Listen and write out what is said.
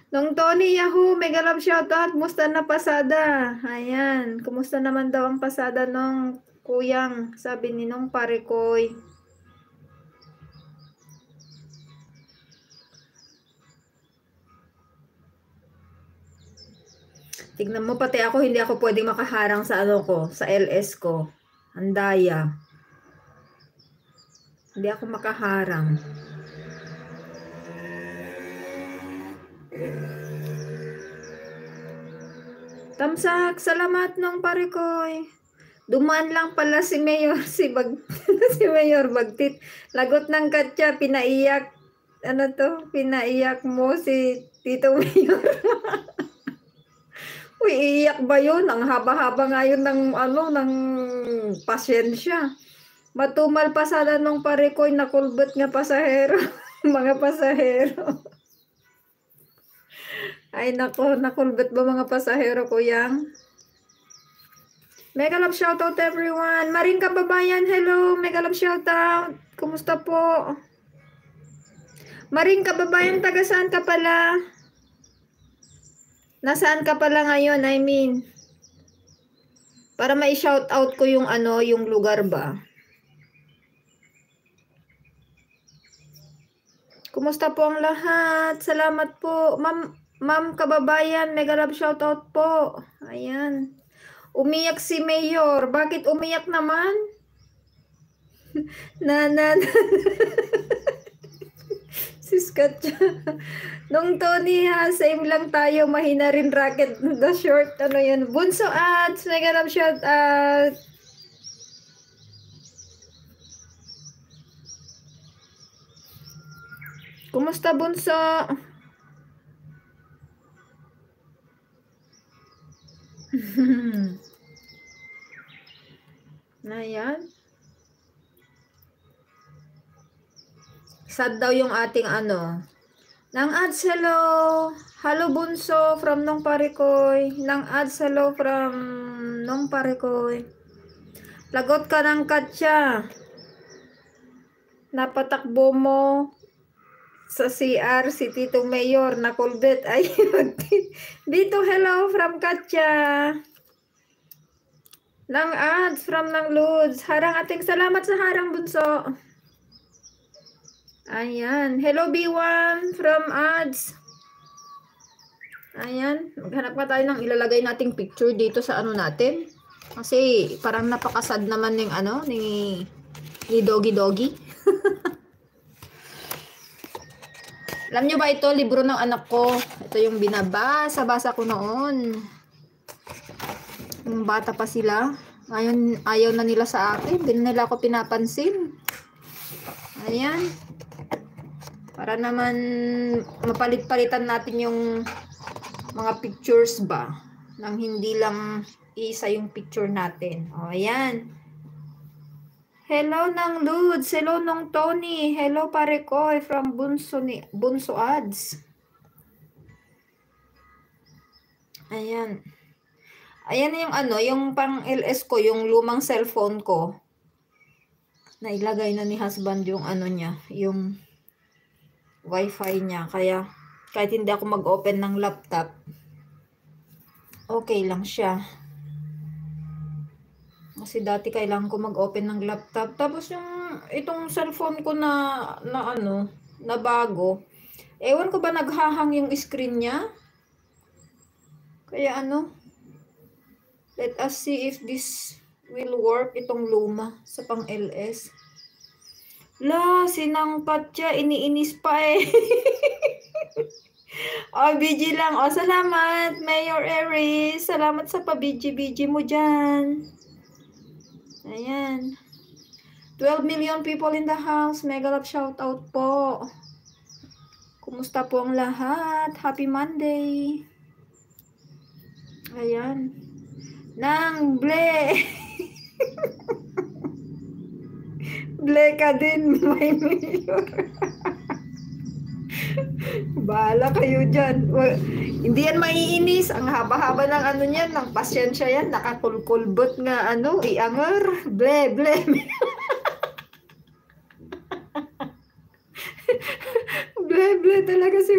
Nung Tony Yahoo, mega love shoutout. Kumusta na pasada? Ayan. Kumusta naman daw ang pasada nung kuyang? Sabi ni nung pare koy. Tignan mo, pati ako, hindi ako pwedeng makaharang sa ano ko, sa LS ko. Andaya. Hindi ako makaharang. Tamsak, salamat nung pare koy. Dumaan lang pala si Mayor, si Mayor Bagtit. Lagot ng katya, pinaiyak. Ano to? Pinaiyak mo si Tito Mayor. Uy, iiyak ba yun? Ang haba-haba nga yun ng, ano, ng pasyensya. Matumal pa sana nung pare ko'y nakulbot nga pasahero. Mga pasahero. Ay nako, nakulbot ba mga pasahero ko yang? Mega love shoutout everyone. Maring Kababayan, hello. Mega love shoutout. Kumusta po? Maring Kababayan, taga saan ka pala? Nasaan ka pala ngayon? I mean, para ma-shout out ko yung ano, yung lugar ba? Kumusta po ang lahat? Salamat po. Ma'am Kababayan, mega love shout out po. Ayan. Umiyak si Mayor. Bakit umiyak naman? na. Siskatcha. Nung Tony ha, same lang tayo. Mahina rin racket. The short, ano yun. Bunso ads. Mega love shout out. Kumusta Bunso? Ayan. Sad daw yung ating ano. Nang ads, hello. Hello Bunso from Nong Parikoy. Nang ads, hello from Nong Parikoy. Lagot ka ng Katya. Napatakbo mo sa CR si Tito Mayor na kulbet. Ay, dito hello from Katya. Nang ads from Nang Ludes. Harang ating salamat sa harang Bunso. Ayan. Hello B1 from ads. Ayan. Maghanap pa tayo ng ilalagay nating picture dito sa ano natin. Kasi parang napakasad naman ng ano, ni Doggy Doggy. Alam nyo ba ito, libro ng anak ko. Ito yung binabasa-basa ko noon. Yung bata pa sila. Ngayon, ayaw na nila sa akin. Hindi nila ako pinapansin. Ayan. Para naman mapalit-palitan natin yung mga pictures ba. Nang hindi lang isa yung picture natin. O, ayan. Hello nang Ludes. Hello nung Tony. Hello pare ko from Bunso Ads. Ayan. Ayan yung ano, yung pang LS ko, yung lumang cellphone ko. Nailagay na ni husband yung ano niya, yung wifi niya. Kaya kahit hindi ako mag-open ng laptop, okay lang siya. Kasi dati kailangan ko mag-open ng laptop. Tapos yung itong cellphone ko na ano, na bago. Ewan ko ba naghahang yung screen niya? Kaya ano, let us see if this will work, itong luma sa pang LS. La, sinangpat siya, iniinis pa eh. Oh, BG lang. Oh, salamat, Mayor Aries. Salamat sa pa-BG mo dyan. Ayan. 12 million people in the house. Mega love shout out po. Kumusta po ang lahat? Happy Monday. Ayan. Nang ble. Ble ka din, may mayor. Bahala kayo dyan. Hindi yan maiinis. Ang haba-haba ng ano niyan, ng pasyensya yan. Nakakulkulbot nga ano, iangar. Ble, ble. Ble, ble talaga si